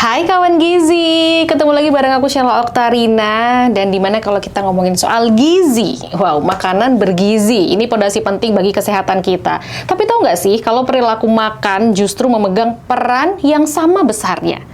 Hai kawan gizi, ketemu lagi bareng aku Sheila Oktarina. Dan dimana kalau kita ngomongin soal gizi, wow, makanan bergizi ini pondasi penting bagi kesehatan kita. Tapi tahu nggak sih kalau perilaku makan justru memegang peran yang sama besarnya.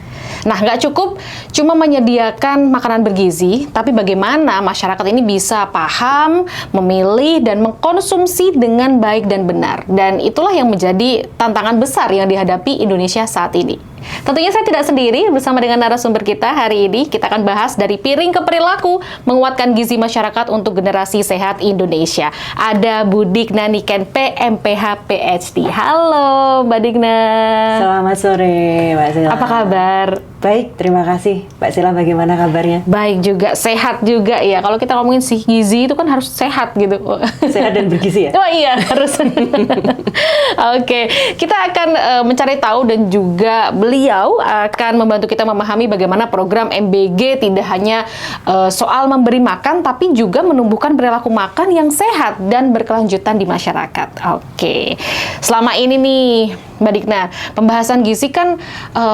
Nah, nggak cukup cuma menyediakan makanan bergizi, tapi bagaimana masyarakat ini bisa paham, memilih, dan mengkonsumsi dengan baik dan benar. Dan itulah yang menjadi tantangan besar yang dihadapi Indonesia saat ini. Tentunya saya tidak sendiri, bersama dengan narasumber kita hari ini, kita akan bahas dari piring ke perilaku, menguatkan gizi masyarakat untuk generasi sehat Indonesia. Ada Bu Digna Niken, PMPH PhD. Halo Mbak Digna. Selamat sore Mbak Sheila. Apa kabar? Baik, terima kasih. Mbak Sheila, bagaimana kabarnya? Baik juga, sehat juga ya. Kalau kita ngomongin si gizi itu kan harus sehat gitu. Sehat dan bergizi ya? Oh iya, harus. Oke, kita akan mencari tahu dan juga beliau akan membantu kita memahami bagaimana program MBG tidak hanya soal memberi makan, tapi juga menumbuhkan perilaku makan yang sehat dan berkelanjutan di masyarakat. Oke, selama ini nih Mbak Digna, pembahasan gizi kan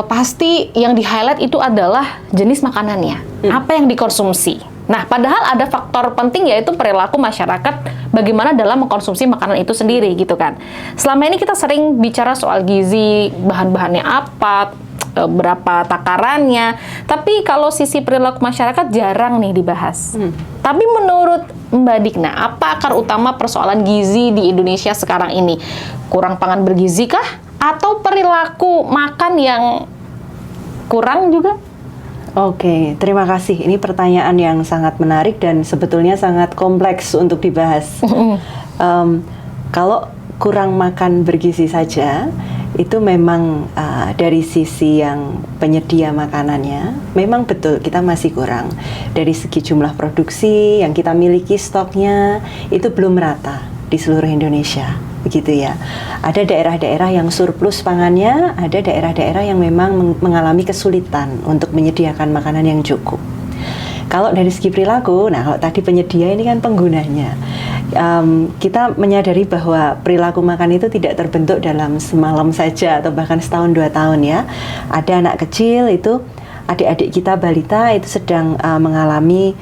pasti yang di-highlight itu adalah jenis makanannya, apa yang dikonsumsi. Nah, padahal ada faktor penting yaitu perilaku masyarakat bagaimana dalam mengkonsumsi makanan itu sendiri gitu kan. Selama ini kita sering bicara soal gizi, bahan-bahannya apa, berapa takarannya, tapi kalau sisi perilaku masyarakat jarang nih dibahas. Tapi menurut Mbak Digna, apa akar utama persoalan gizi di Indonesia sekarang ini? Kurang pangan bergizi kah? Atau perilaku makan yang kurang juga? Oke, terima kasih. Ini pertanyaan yang sangat menarik dan sebetulnya sangat kompleks untuk dibahas. Kalau kurang makan bergizi saja, itu memang dari sisi yang penyedia makanannya, memang betul kita masih kurang. Dari segi jumlah produksi yang kita miliki, stoknya, itu belum merata di seluruh Indonesia. Begitu ya. Ada daerah-daerah yang surplus pangannya, ada daerah-daerah yang memang mengalami kesulitan untuk menyediakan makanan yang cukup. Kalau dari segi perilaku, nah kalau tadi penyedia ini kan penggunanya. Kita menyadari bahwa perilaku makan itu tidak terbentuk dalam semalam saja atau bahkan setahun 2 tahun ya. Ada anak kecil itu, adik-adik kita balita itu sedang mengalami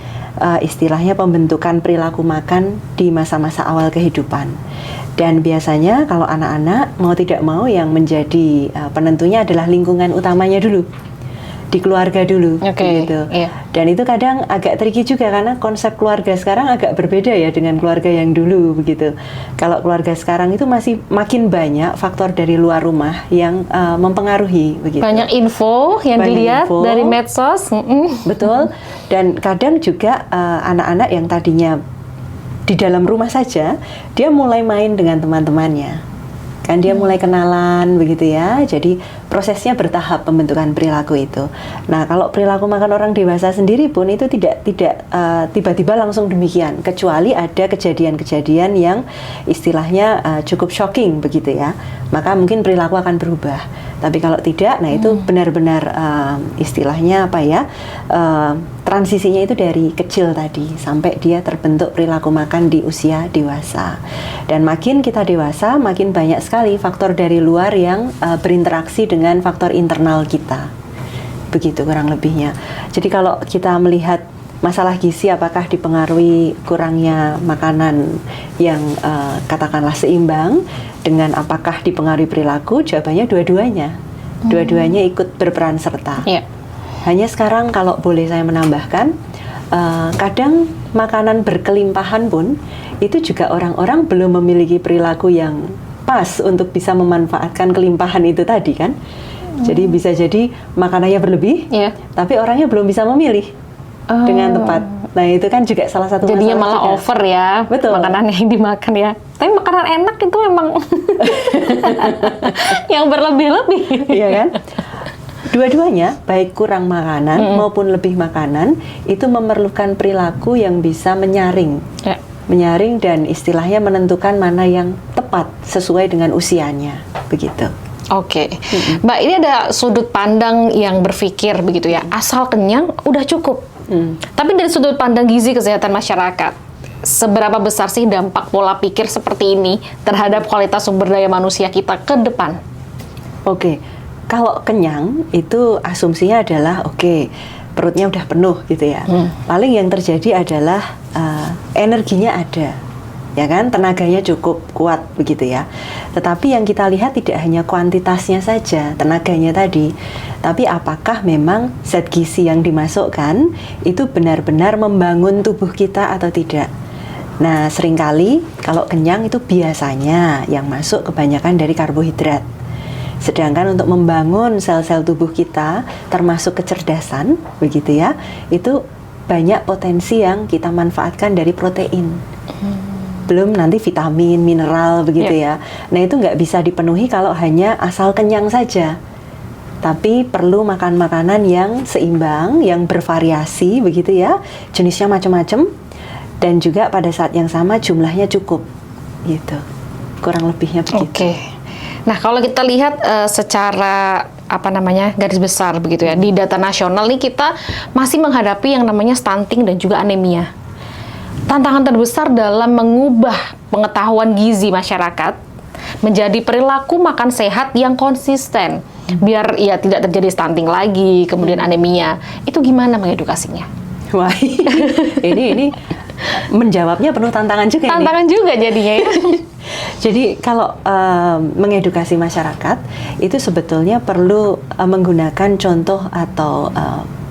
istilahnya pembentukan perilaku makan di masa-masa awal kehidupan. Dan biasanya kalau anak-anak mau tidak mau yang menjadi penentunya adalah lingkungan utamanya dulu, di keluarga dulu, gitu. Iya. Dan itu kadang agak tricky juga karena konsep keluarga sekarang agak berbeda ya dengan keluarga yang dulu, begitu. Kalau keluarga sekarang itu masih makin banyak faktor dari luar rumah yang mempengaruhi, begitu. Banyak info yang dilihat dari medsos, betul. Dan kadang juga anak-anak yang tadinya di dalam rumah saja, dia mulai main dengan teman-temannya. Kan dia mulai kenalan begitu ya. Jadi prosesnya bertahap pembentukan perilaku itu. Nah, kalau perilaku makan orang dewasa sendiri pun itu tidak tiba-tiba langsung demikian, kecuali ada kejadian-kejadian yang istilahnya cukup shocking begitu ya. Maka mungkin perilaku akan berubah. Tapi kalau tidak, nah itu benar-benar istilahnya apa ya? Transisinya itu dari kecil tadi sampai dia terbentuk perilaku makan di usia dewasa. Dan makin kita dewasa, makin banyak sekali faktor dari luar yang berinteraksi dengan faktor internal kita. Begitu kurang lebihnya. Jadi kalau kita melihat masalah gizi apakah dipengaruhi kurangnya makanan yang katakanlah seimbang dengan apakah dipengaruhi perilaku, jawabannya dua-duanya. Dua-duanya ikut berperan serta. Yeah. Hanya sekarang kalau boleh saya menambahkan, kadang makanan berkelimpahan pun itu juga orang-orang belum memiliki perilaku yang pas untuk bisa memanfaatkan kelimpahan itu tadi kan. Jadi bisa jadi makanannya berlebih, tapi orangnya belum bisa memilih dengan tepat. Nah itu kan juga salah satu jadinya malah juga. Over ya. Betul. Makanan yang dimakan ya. Tapi makanan enak itu memang yang berlebih-lebih. Iya kan? Dua-duanya, baik kurang makanan maupun lebih makanan, itu memerlukan perilaku yang bisa menyaring. Menyaring dan istilahnya menentukan mana yang tepat sesuai dengan usianya. Begitu. Oke. Mbak, ini ada sudut pandang yang berpikir begitu ya, asal kenyang udah cukup. Tapi dari sudut pandang gizi kesehatan masyarakat, seberapa besar sih dampak pola pikir seperti ini terhadap kualitas sumber daya manusia kita ke depan? Oke. Kalau kenyang itu asumsinya adalah oke, perutnya udah penuh gitu ya. Paling yang terjadi adalah energinya ada, ya kan, tenaganya cukup kuat begitu ya. Tetapi yang kita lihat tidak hanya kuantitasnya saja, tenaganya tadi, tapi apakah memang zat gizi yang dimasukkan itu benar-benar membangun tubuh kita atau tidak. Nah, seringkali kalau kenyang itu biasanya yang masuk kebanyakan dari karbohidrat. Sedangkan untuk membangun sel-sel tubuh kita, termasuk kecerdasan, begitu ya, itu banyak potensi yang kita manfaatkan dari protein. Belum nanti vitamin, mineral, begitu ya. Nah, itu nggak bisa dipenuhi kalau hanya asal kenyang saja. Tapi perlu makan makanan yang seimbang, yang bervariasi, begitu ya. Jenisnya macam-macam, dan juga pada saat yang sama jumlahnya cukup, gitu. Kurang lebihnya begitu. Oke. Nah, kalau kita lihat secara garis besar begitu ya, di data nasional nih kita masih menghadapi yang namanya stunting dan juga anemia. Tantangan terbesar dalam mengubah pengetahuan gizi masyarakat menjadi perilaku makan sehat yang konsisten, biar ya tidak terjadi stunting lagi, kemudian anemia. Itu gimana mengedukasinya? Wah, ini menjawabnya penuh tantangan juga. Tantangan ini. juga jadinya ya. Jadi kalau mengedukasi masyarakat itu sebetulnya perlu menggunakan contoh atau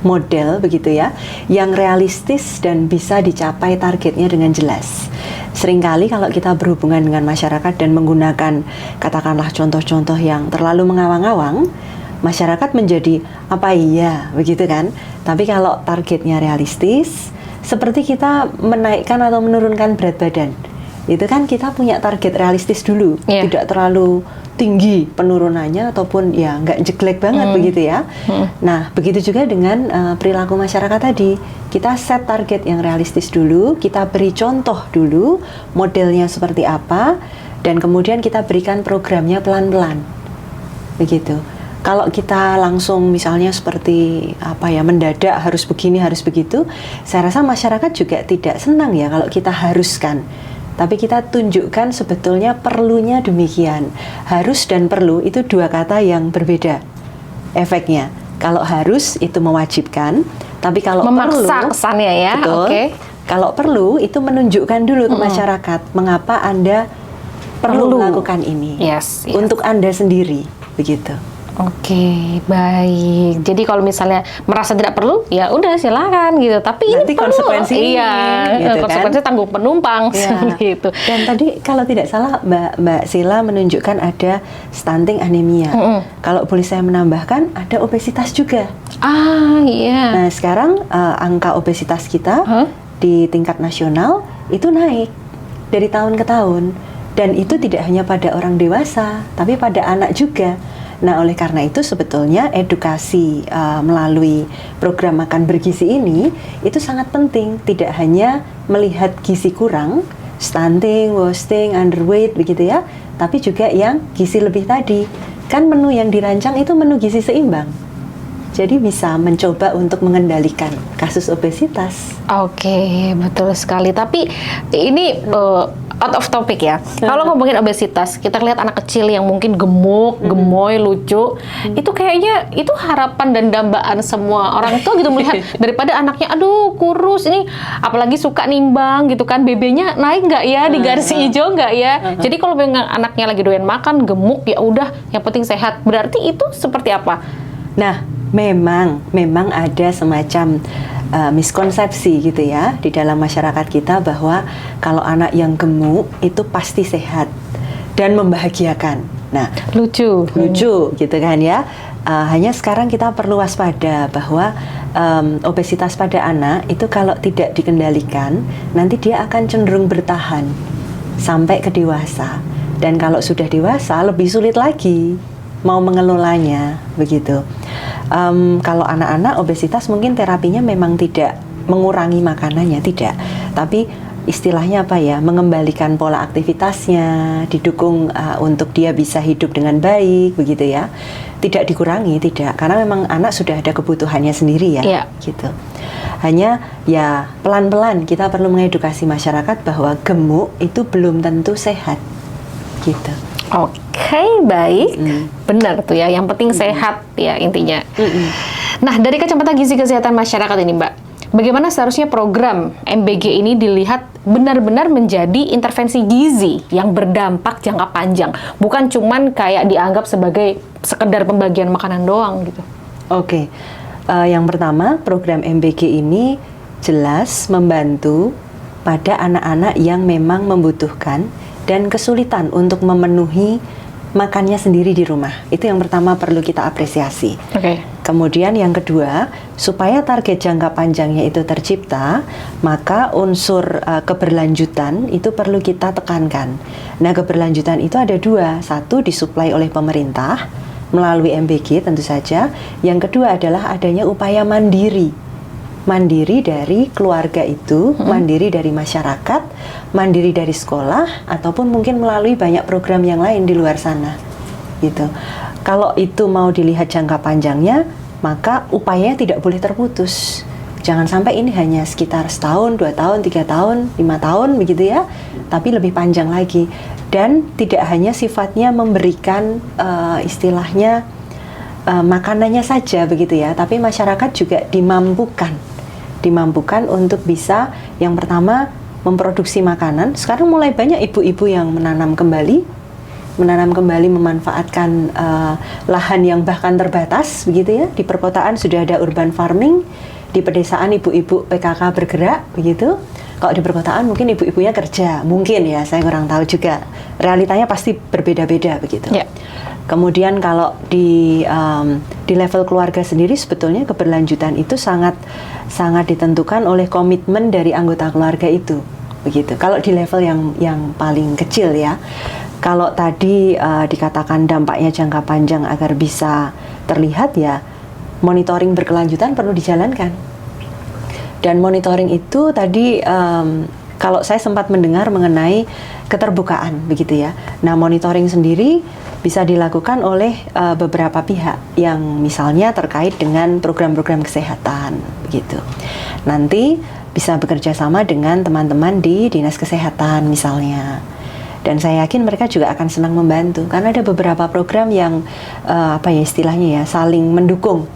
model begitu ya, yang realistis dan bisa dicapai targetnya dengan jelas. Seringkali kalau kita berhubungan dengan masyarakat dan menggunakan katakanlah contoh-contoh yang terlalu mengawang-awang, masyarakat menjadi apa iya begitu kan. Tapi kalau targetnya realistis, seperti kita menaikkan atau menurunkan berat badan, itu kan kita punya target realistis dulu, tidak terlalu tinggi penurunannya ataupun ya nggak jelek banget begitu ya. Nah, begitu juga dengan perilaku masyarakat tadi, kita set target yang realistis dulu, kita beri contoh dulu modelnya seperti apa, dan kemudian kita berikan programnya pelan-pelan, begitu. Kalau kita langsung misalnya seperti mendadak harus begini harus begitu, saya rasa masyarakat juga tidak senang ya kalau kita haruskan. Tapi kita tunjukkan sebetulnya perlunya demikian. Harus dan perlu itu dua kata yang berbeda efeknya. Kalau harus itu mewajibkan, tapi kalau memaksa perlu, kesannya ya. betul. Okay. Kalau perlu itu menunjukkan dulu ke masyarakat mengapa Anda perlu melakukan ini. Yes. Untuk Anda sendiri, begitu. Oke, baik. Jadi kalau misalnya merasa tidak perlu, ya udah silakan gitu. Tapi nanti ini perlu. Konsekuensinya, iya, gitu konsekuensinya kan? tanggung penumpang, gitu. Dan tadi kalau tidak salah Mbak Sila menunjukkan ada stunting anemia. Kalau boleh saya menambahkan, ada obesitas juga. Ah, iya. Nah, sekarang angka obesitas kita di tingkat nasional itu naik dari tahun ke tahun. Dan itu tidak hanya pada orang dewasa, tapi pada anak juga. Nah, oleh karena itu sebetulnya edukasi melalui program makan bergizi ini itu sangat penting. Tidak hanya melihat gizi kurang, stunting, wasting, underweight begitu ya, tapi juga yang gizi lebih tadi. Kan menu yang dirancang itu menu gizi seimbang. Jadi bisa mencoba untuk mengendalikan kasus obesitas. Oke, betul sekali. Tapi ini out of topic ya. Kalau ngomongin obesitas, kita lihat anak kecil yang mungkin gemuk, gemoy, lucu, itu kayaknya itu harapan dan dambaan semua orang tua gitu melihat daripada anaknya, aduh kurus ini, apalagi suka nimbang gitu kan, BB-nya naik nggak ya di garis hijau nggak ya. Jadi kalau memang anaknya lagi doyan makan, gemuk ya udah, yang penting sehat. Berarti itu seperti apa? Nah, memang ada semacam miskonsepsi gitu ya di dalam masyarakat kita bahwa kalau anak yang gemuk itu pasti sehat dan membahagiakan. Nah, lucu gitu kan ya. Hanya sekarang kita perlu waspada bahwa obesitas pada anak itu kalau tidak dikendalikan nanti dia akan cenderung bertahan sampai ke dewasa, dan kalau sudah dewasa lebih sulit lagi mau mengelolanya begitu. Kalau anak-anak obesitas mungkin terapinya memang tidak mengurangi makanannya, tidak, tapi istilahnya apa ya, mengembalikan pola aktivitasnya, didukung untuk dia bisa hidup dengan baik begitu ya, tidak dikurangi, tidak, karena memang anak sudah ada kebutuhannya sendiri ya, gitu. Hanya ya pelan-pelan kita perlu mengedukasi masyarakat bahwa gemuk itu belum tentu sehat, gitu. Oke, baik. Benar tuh ya. Yang penting sehat ya intinya. Nah, dari kacamata gizi kesehatan masyarakat ini, Mbak, bagaimana seharusnya program MBG ini dilihat benar-benar menjadi intervensi gizi yang berdampak jangka panjang, bukan cuman kayak dianggap sebagai sekedar pembagian makanan doang gitu. Oke. Yang pertama, program MBG ini jelas membantu pada anak-anak yang memang membutuhkan dan kesulitan untuk memenuhi makannya sendiri di rumah. Itu yang pertama perlu kita apresiasi. Oke. Kemudian yang kedua, supaya target jangka panjangnya itu tercipta, maka unsur keberlanjutan itu perlu kita tekankan. Nah, keberlanjutan itu ada dua. Satu, disuplai oleh pemerintah melalui MBG tentu saja. Yang kedua adalah adanya upaya mandiri. Mandiri dari keluarga itu, mandiri dari masyarakat, mandiri dari sekolah, ataupun mungkin melalui banyak program yang lain di luar sana. Gitu. Kalau itu mau dilihat jangka panjangnya, maka upayanya tidak boleh terputus. Jangan sampai ini hanya sekitar setahun, 2 tahun, 3 tahun, 5 tahun begitu ya, tapi lebih panjang lagi. Dan tidak hanya sifatnya memberikan istilahnya makanannya saja begitu ya, tapi masyarakat juga dimampukan untuk bisa yang pertama memproduksi makanan. Sekarang mulai banyak ibu-ibu yang menanam kembali, memanfaatkan lahan yang bahkan terbatas begitu ya. Di perkotaan sudah ada urban farming, di pedesaan ibu-ibu PKK bergerak begitu. Kalau di perkotaan mungkin ibu-ibunya kerja, mungkin ya, saya kurang tahu juga. Realitanya pasti berbeda-beda begitu. Yeah. Kemudian kalau di level keluarga sendiri sebetulnya keberlanjutan itu sangat ditentukan oleh komitmen dari anggota keluarga itu begitu. Kalau di level yang paling kecil ya. Kalau tadi dikatakan dampaknya jangka panjang agar bisa terlihat ya, monitoring berkelanjutan perlu dijalankan. Dan monitoring itu tadi kalau saya sempat mendengar mengenai keterbukaan begitu ya. Nah, monitoring sendiri bisa dilakukan oleh beberapa pihak yang misalnya terkait dengan program-program kesehatan begitu. Nanti bisa bekerja sama dengan teman-teman di Dinas Kesehatan misalnya. Dan saya yakin mereka juga akan senang membantu karena ada beberapa program yang istilahnya ya, saling mendukung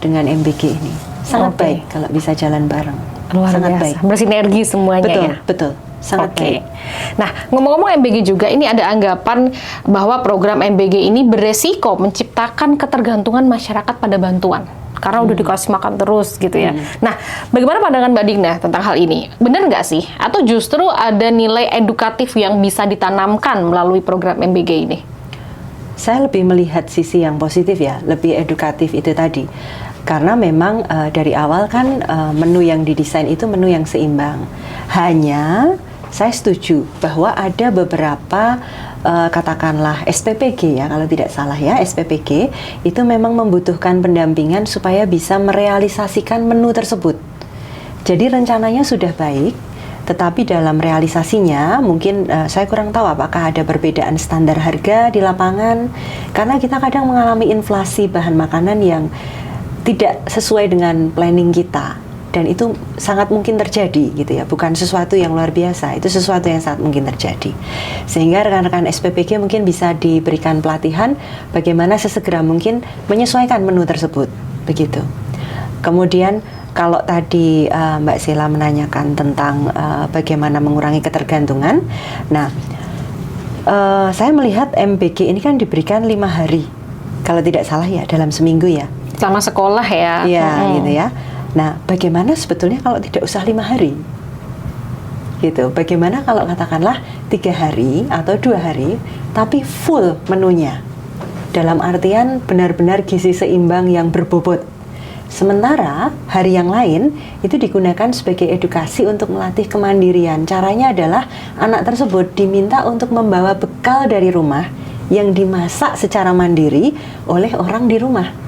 dengan MBG ini. Sangat baik kalau bisa jalan bareng. Luar sangat biasa. Baik. Bersinergi semuanya ya. Betul. Sangat baik. Nah, ngomong-ngomong MBG juga, ini ada anggapan bahwa program MBG ini beresiko menciptakan ketergantungan masyarakat pada bantuan. Karena udah dikasih makan terus gitu ya. Nah, bagaimana pandangan Mbak Digna tentang hal ini? Benar nggak sih? Atau justru ada nilai edukatif yang bisa ditanamkan melalui program MBG ini? Saya lebih melihat sisi yang positif ya, lebih edukatif itu tadi. Karena memang dari awal kan menu yang didesain itu menu yang seimbang. Hanya saya setuju bahwa ada beberapa katakanlah SPPG ya, kalau tidak salah ya, SPPG itu memang membutuhkan pendampingan supaya bisa merealisasikan menu tersebut. Jadi rencananya sudah baik, tetapi dalam realisasinya mungkin saya kurang tahu apakah ada perbedaan standar harga di lapangan, karena kita kadang mengalami inflasi bahan makanan yang tidak sesuai dengan planning kita, dan itu sangat mungkin terjadi gitu ya, bukan sesuatu yang luar biasa, itu sesuatu yang sangat mungkin terjadi. Sehingga rekan-rekan SPPG mungkin bisa diberikan pelatihan bagaimana sesegera mungkin menyesuaikan menu tersebut begitu. Kemudian kalau tadi Mbak Sheila menanyakan tentang bagaimana mengurangi ketergantungan, nah saya melihat MBG ini kan diberikan 5 hari kalau tidak salah ya, dalam seminggu ya. Selama sekolah ya. Iya, gitu ya. Nah, bagaimana sebetulnya kalau tidak usah 5 hari? Gitu. Bagaimana kalau katakanlah 3 hari atau 2 hari, tapi full menunya. Dalam artian benar-benar gizi seimbang yang berbobot. Sementara hari yang lain itu digunakan sebagai edukasi untuk melatih kemandirian. Caranya adalah anak tersebut diminta untuk membawa bekal dari rumah yang dimasak secara mandiri oleh orang di rumah.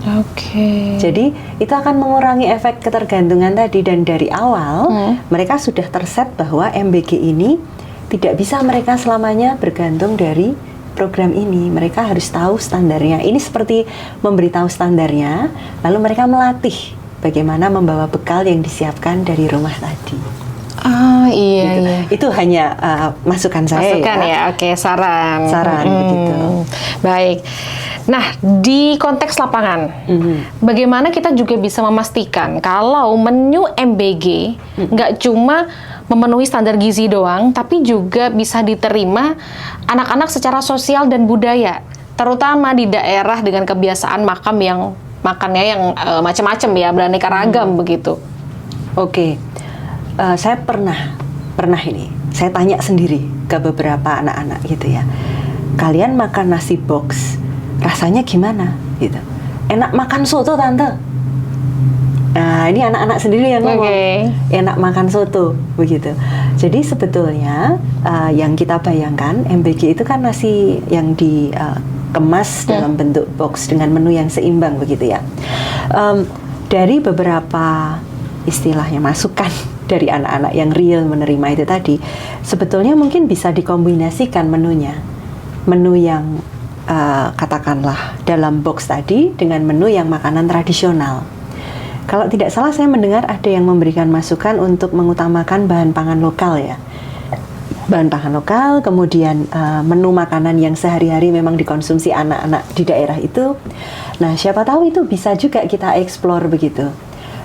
Oke. Jadi itu akan mengurangi efek ketergantungan tadi, dan dari awal mereka sudah terset bahwa MBG ini tidak bisa mereka selamanya bergantung dari program ini. Mereka harus tahu standarnya. Ini seperti memberitahu standarnya, lalu mereka melatih bagaimana membawa bekal yang disiapkan dari rumah tadi. Iya, gitu. iya. Itu hanya masukan saya. Masukan ya, oke, saran. Begitu. Baik. Nah, di konteks lapangan, bagaimana kita juga bisa memastikan kalau menu MBG nggak cuma memenuhi standar gizi doang, tapi juga bisa diterima anak-anak secara sosial dan budaya, terutama di daerah dengan kebiasaan makannya yang macam-macam ya, beraneka ragam begitu. Oke. Saya pernah ini, saya tanya sendiri ke beberapa anak-anak gitu ya. Kalian makan nasi box, rasanya gimana? Gitu. Enak makan soto, Tante. Nah, ini anak-anak sendiri yang ngomong. Enak makan soto, begitu. Jadi sebetulnya yang kita bayangkan, MBG itu kan nasi yang dikemas dalam bentuk box dengan menu yang seimbang, begitu ya. Dari beberapa istilahnya masukan dari anak-anak yang real menerima itu tadi, sebetulnya mungkin bisa dikombinasikan menunya. Menu yang katakanlah dalam box tadi dengan menu yang makanan tradisional. Kalau tidak salah saya mendengar ada yang memberikan masukan untuk mengutamakan bahan pangan lokal ya. Bahan pangan lokal, kemudian menu makanan yang sehari-hari memang dikonsumsi anak-anak di daerah itu. Nah, siapa tahu itu bisa juga kita explore begitu.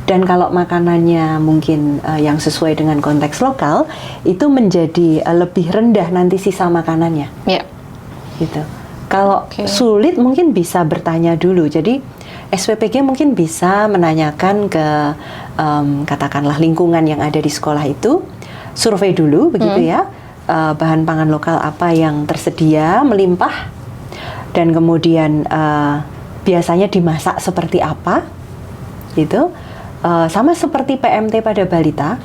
Dan kalau makanannya mungkin yang sesuai dengan konteks lokal, itu menjadi lebih rendah nanti sisa makanannya. Ya. Gitu. Kalau sulit mungkin bisa bertanya dulu. Jadi SPPG mungkin bisa menanyakan ke katakanlah lingkungan yang ada di sekolah itu, survei dulu begitu ya, bahan pangan lokal apa yang tersedia melimpah, dan kemudian biasanya dimasak seperti apa, gitu. Sama seperti PMT pada balita,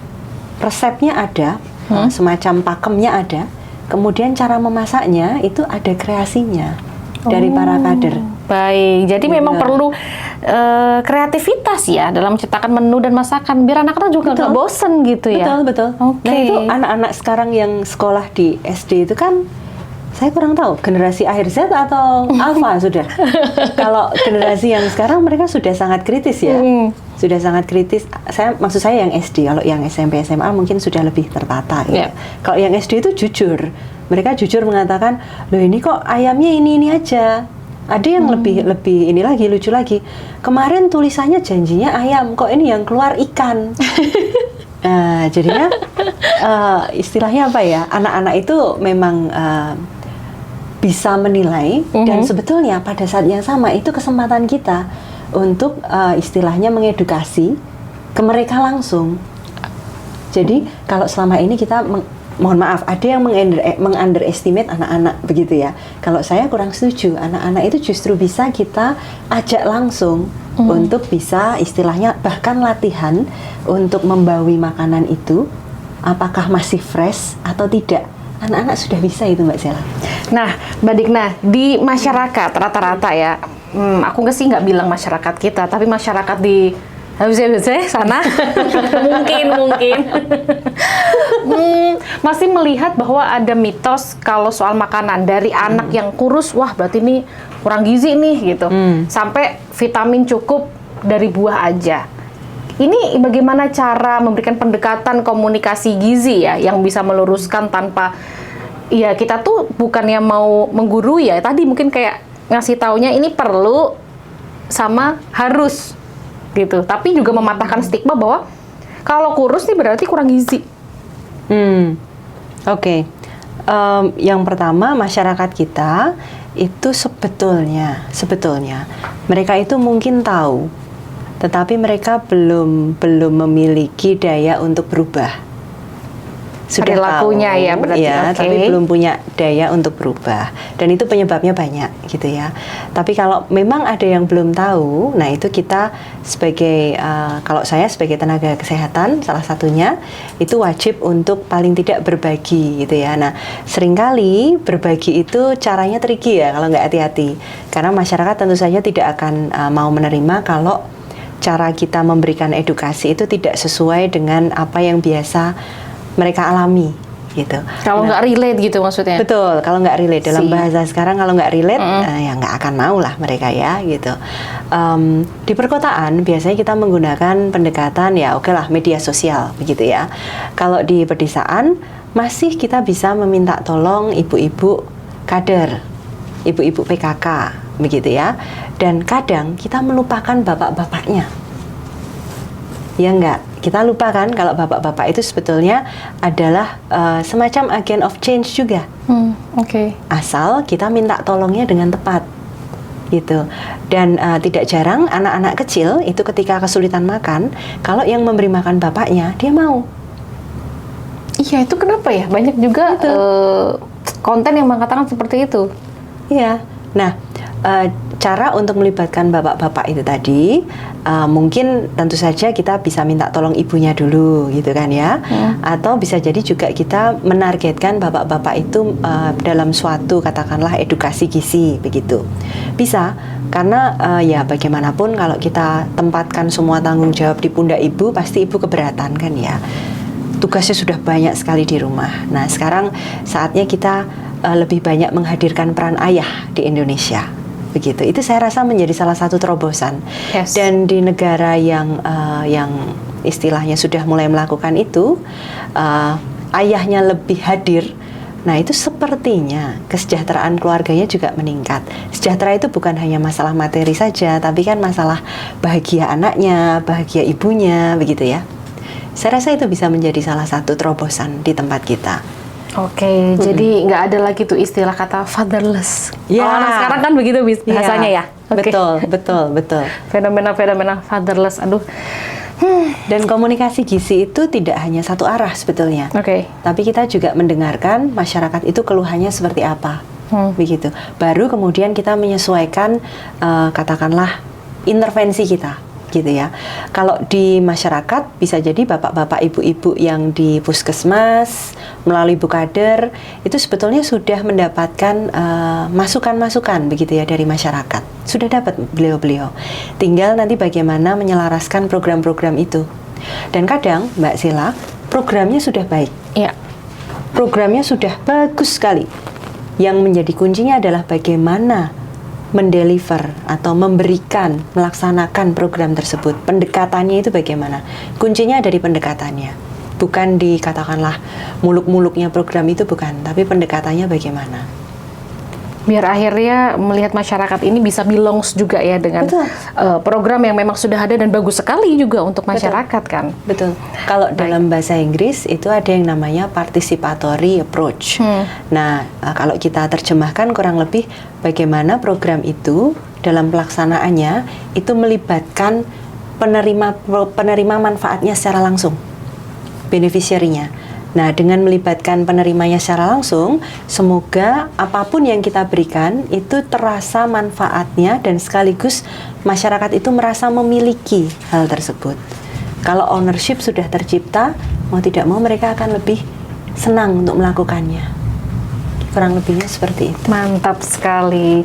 resepnya ada, semacam pakemnya ada, kemudian cara memasaknya itu ada kreasinya dari para kader. Baik, jadi memang perlu kreativitas ya dalam menciptakan menu dan masakan biar anak-anak juga nggak bosen gitu ya. Betul. Nah itu anak-anak sekarang yang sekolah di SD itu kan, saya kurang tahu generasi akhir Z atau Alpha sudah. Kalau generasi yang sekarang mereka sudah sangat kritis ya, sudah sangat kritis. Maksud saya yang SD, kalau yang SMP SMA mungkin sudah lebih tertata. Ya. Kalau yang SD itu jujur, mereka jujur mengatakan, loh ini kok ayamnya ini aja. Ada yang lebih ini lagi lucu lagi. Kemarin tulisannya janjinya ayam, kok ini yang keluar ikan. Nah, jadinya istilahnya apa ya? Anak-anak itu memang bisa menilai dan sebetulnya pada saat yang sama itu kesempatan kita untuk istilahnya mengedukasi ke mereka langsung. Jadi kalau selama ini kita mohon maaf, ada yang mengunderestimate anak-anak begitu ya. Kalau saya kurang setuju, anak-anak itu justru bisa kita ajak langsung untuk bisa istilahnya bahkan latihan untuk membawi makanan itu apakah masih fresh atau tidak. Anak-anak sudah bisa itu, Mbak Sela. Nah, Mbak Digna, di masyarakat rata-rata ya, aku nggak bilang masyarakat kita, tapi masyarakat di sana mungkin masih melihat bahwa ada mitos kalau soal makanan dari anak yang kurus, wah berarti ini kurang gizi nih gitu, sampai vitamin cukup dari buah aja. Ini bagaimana cara memberikan pendekatan komunikasi gizi ya yang bisa meluruskan tanpa ya kita tuh bukannya mau menggurui ya, tadi mungkin kayak ngasih taunya ini perlu sama harus gitu, tapi juga mematahkan stigma bahwa kalau kurus nih berarti kurang gizi. Oke. Yang pertama, masyarakat kita itu sebetulnya mereka itu mungkin tahu, tetapi mereka belum memiliki daya untuk berubah. Sudah perilakunya tahu, ya berarti ya, tapi belum punya daya untuk berubah, dan itu penyebabnya banyak gitu ya. Tapi kalau memang ada yang belum tahu, nah itu kita sebagai kalau saya sebagai tenaga kesehatan salah satunya itu wajib untuk paling tidak berbagi gitu ya. Nah seringkali berbagi itu caranya tricky ya kalau nggak hati-hati, karena masyarakat tentu saja tidak akan mau menerima kalau cara kita memberikan edukasi itu tidak sesuai dengan apa yang biasa mereka alami gitu. Kalau nggak relate gitu maksudnya. Betul, kalau nggak relate dalam bahasa sekarang, kalau nggak relate ya nggak akan mau lah mereka ya gitu. Di perkotaan biasanya kita menggunakan pendekatan ya oke lah media sosial begitu ya. Kalau di pedesaan masih kita bisa meminta tolong ibu-ibu kader, ibu-ibu PKK begitu ya. Dan kadang kita melupakan bapak-bapaknya. Ya enggak, kita lupa kan kalau bapak-bapak itu sebetulnya adalah semacam agen of change juga. Oke. Asal kita minta tolongnya dengan tepat, gitu. Dan tidak jarang anak-anak kecil itu ketika kesulitan makan, kalau yang memberi makan bapaknya, dia mau. Iya, itu kenapa ya? Banyak juga konten yang mengatakan seperti itu. Iya. Nah, cara untuk melibatkan bapak-bapak itu tadi mungkin tentu saja kita bisa minta tolong ibunya dulu gitu kan ya, atau bisa jadi juga kita menargetkan bapak-bapak itu dalam suatu katakanlah edukasi gizi begitu, bisa karena ya bagaimanapun kalau kita tempatkan semua tanggung jawab di pundak ibu pasti ibu keberatan kan ya, tugasnya sudah banyak sekali di rumah. Nah sekarang saatnya kita lebih banyak menghadirkan peran ayah di Indonesia. Begitu, itu saya rasa menjadi salah satu terobosan. Yes. Dan di negara yang istilahnya sudah mulai melakukan itu, ayahnya lebih hadir. Nah itu sepertinya kesejahteraan keluarganya juga meningkat. Sejahtera itu bukan hanya masalah materi saja, tapi kan masalah bahagia anaknya, bahagia ibunya, begitu ya. Saya rasa itu bisa menjadi salah satu terobosan di tempat kita. Oke, jadi nggak ada lagi tuh istilah kata fatherless. Ya. Kalau anak sekarang kan begitu bahasanya ya. Oke. Betul. Fenomena fatherless, aduh. Dan komunikasi gizi itu tidak hanya satu arah sebetulnya. Oke. Tapi kita juga mendengarkan masyarakat itu keluhannya seperti apa, begitu. Baru kemudian kita menyesuaikan katakanlah intervensi kita. Gitu ya. Kalau di masyarakat bisa jadi bapak-bapak, ibu-ibu yang di puskesmas melalui bukader itu sebetulnya sudah mendapatkan masukan-masukan begitu ya dari masyarakat. Sudah dapat beliau-beliau. Tinggal nanti bagaimana menyelaraskan program-program itu. Dan kadang Mbak Sila, programnya sudah baik. Iya. Programnya sudah bagus sekali. Yang menjadi kuncinya adalah bagaimana mendeliver atau memberikan, melaksanakan program tersebut. Pendekatannya itu bagaimana? Kuncinya dari pendekatannya. Bukan di katakanlah muluk-muluknya program itu bukan, tapi pendekatannya bagaimana. Biar akhirnya melihat masyarakat ini bisa belongs juga ya dengan program yang memang sudah ada dan bagus sekali juga untuk masyarakat kan. Betul. Kalau dalam bahasa Inggris itu ada yang namanya participatory approach. Nah, kalau kita terjemahkan kurang lebih bagaimana program itu dalam pelaksanaannya itu melibatkan penerima manfaatnya secara langsung, beneficiary-nya. Nah, dengan melibatkan penerimanya secara langsung, semoga apapun yang kita berikan itu terasa manfaatnya dan sekaligus masyarakat itu merasa memiliki hal tersebut. Kalau ownership sudah tercipta, mau tidak mau mereka akan lebih senang untuk melakukannya. Kurang lebihnya seperti itu. Mantap sekali.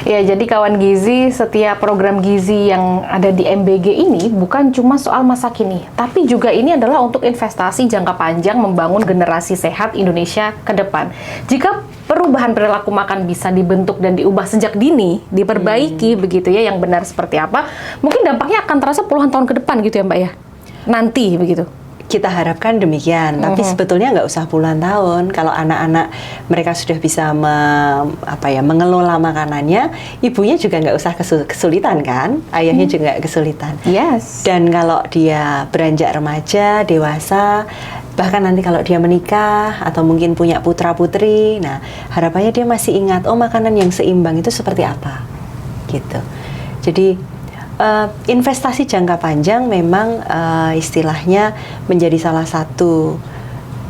Ya, jadi kawan gizi, setiap program gizi yang ada di MBG ini bukan cuma soal masa kini, tapi juga ini adalah untuk investasi jangka panjang membangun generasi sehat Indonesia ke depan. Jika perubahan perilaku makan bisa dibentuk dan diubah sejak dini, diperbaiki begitu ya, yang benar seperti apa, mungkin dampaknya akan terasa puluhan tahun ke depan gitu ya Mbak ya? Nanti begitu. Kita harapkan demikian, tapi sebetulnya nggak usah puluhan tahun. Kalau anak-anak mereka sudah bisa mengelola makanannya, ibunya juga nggak usah kesulitan kan, ayahnya juga nggak kesulitan. Yes. Dan kalau dia beranjak remaja, dewasa, bahkan nanti kalau dia menikah atau mungkin punya putra-putri, nah harapannya dia masih ingat, oh makanan yang seimbang itu seperti apa, gitu. Jadi investasi jangka panjang memang istilahnya menjadi salah satu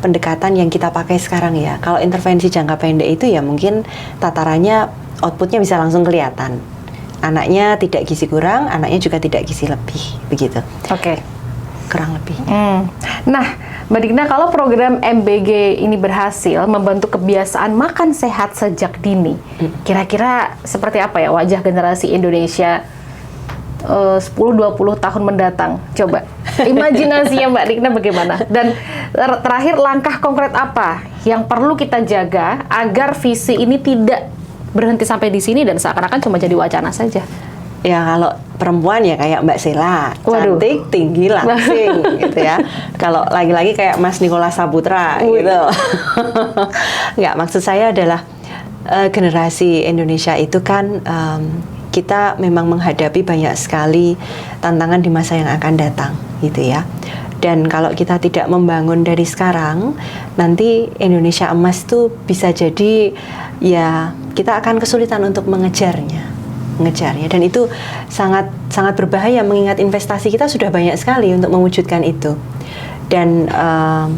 pendekatan yang kita pakai sekarang ya. Kalau intervensi jangka pendek itu ya mungkin tatarannya outputnya bisa langsung kelihatan. Anaknya tidak gizi kurang, anaknya juga tidak gizi lebih, begitu. Oke. Kurang lebih. Nah, Mbak Digna, kalau program MBG ini berhasil membentuk kebiasaan makan sehat sejak dini, kira-kira seperti apa ya wajah generasi Indonesia 10-20 tahun mendatang? Coba imajinasinya Mbak Dikna bagaimana? Dan terakhir, langkah konkret apa yang perlu kita jaga agar visi ini tidak berhenti sampai di sini dan seakan-akan cuma jadi wacana saja? Ya kalau perempuan ya kayak Mbak Sheila, Waduh. cantik, tinggi, langsing gitu ya. Kalau lagi-lagi kayak Mas Nicholas Saputra gitu. Nggak, maksud saya adalah generasi Indonesia itu kan kita memang menghadapi banyak sekali tantangan di masa yang akan datang gitu ya. Dan kalau kita tidak membangun dari sekarang, nanti Indonesia emas itu bisa jadi ya kita akan kesulitan untuk mengejarnya, dan itu sangat sangat berbahaya mengingat investasi kita sudah banyak sekali untuk mewujudkan itu. Dan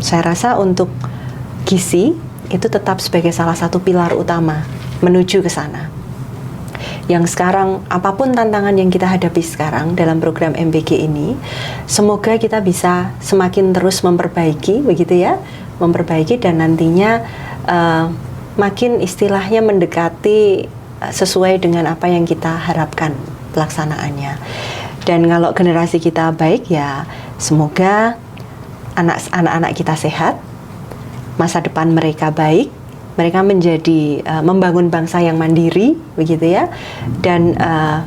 saya rasa untuk gizi itu tetap sebagai salah satu pilar utama menuju ke sana. Yang sekarang apapun tantangan yang kita hadapi sekarang dalam program MBG ini, semoga kita bisa semakin terus memperbaiki begitu ya, memperbaiki dan nantinya makin istilahnya mendekati sesuai dengan apa yang kita harapkan pelaksanaannya. Dan kalau generasi kita baik ya semoga anak-anak kita sehat, masa depan mereka baik, mereka menjadi membangun bangsa yang mandiri begitu ya, dan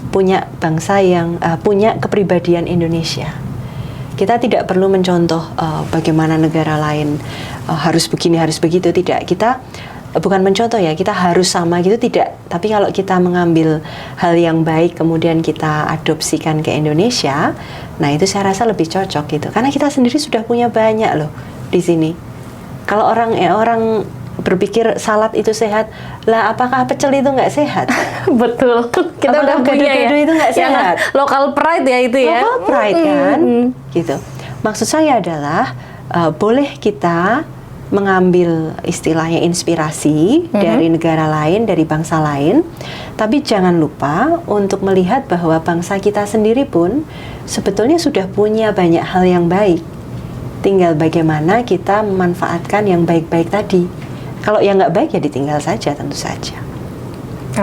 punya bangsa yang punya kepribadian Indonesia. Kita tidak perlu mencontoh bagaimana negara lain harus begini harus begitu, tidak. Kita bukan mencontoh ya, kita harus sama gitu tidak. Tapi kalau kita mengambil hal yang baik kemudian kita adopsikan ke Indonesia, nah itu saya rasa lebih cocok gitu. Karena kita sendiri sudah punya banyak loh di sini. Kalau orang berpikir salad itu sehat, lah apakah pecel itu nggak sehat? Betul, kita udah punya ya. Itu nggak sehat. Local pride ya itu ya. Local pride kan, gitu. Maksud saya adalah boleh kita mengambil istilahnya inspirasi dari negara lain, dari bangsa lain, tapi jangan lupa untuk melihat bahwa bangsa kita sendiri pun sebetulnya sudah punya banyak hal yang baik. Tinggal bagaimana kita memanfaatkan yang baik-baik tadi. Kalau yang nggak baik ya ditinggal saja, tentu saja.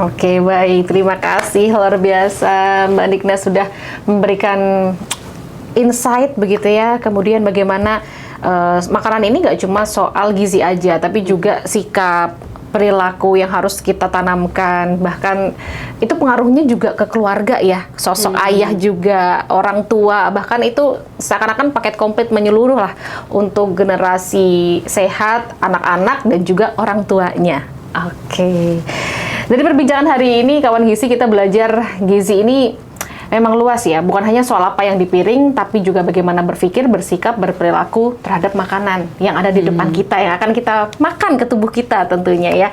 Oke, baik. Terima kasih luar biasa Mbak Dikna sudah memberikan insight begitu ya. Kemudian bagaimana makanan ini nggak cuma soal gizi aja, tapi juga sikap, perilaku yang harus kita tanamkan. Bahkan itu pengaruhnya juga ke keluarga ya, sosok ayah juga, orang tua, bahkan itu seakan-akan paket komplit menyeluruh lah untuk generasi sehat, anak-anak dan juga orang tuanya. Oke. Dari perbincangan hari ini kawan gizi, kita belajar gizi ini memang luas ya, bukan hanya soal apa yang di piring, tapi juga bagaimana berpikir, bersikap, berperilaku terhadap makanan yang ada di depan kita, yang akan kita makan ke tubuh kita tentunya ya.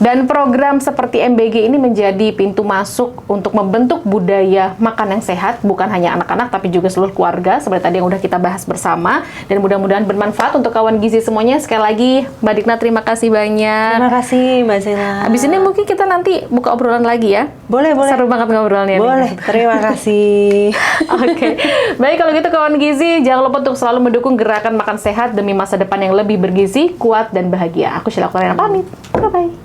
Dan program seperti MBG ini menjadi pintu masuk untuk membentuk budaya makan yang sehat, bukan hanya anak-anak, tapi juga seluruh keluarga, seperti tadi yang udah kita bahas bersama, dan mudah-mudahan bermanfaat untuk kawan gizi semuanya. Sekali lagi, Mbak Dikna, terima kasih banyak. Terima kasih, Mbak Sheila. Habis ini mungkin kita nanti buka obrolan lagi ya. Boleh. Seru banget ngobrolnya. Boleh, terima kasih. Oke. Baik, kalau gitu kawan gizi, jangan lupa untuk selalu mendukung gerakan makan sehat demi masa depan yang lebih bergizi, kuat, dan bahagia. Aku Sheila Clarena pamit. Bye-bye.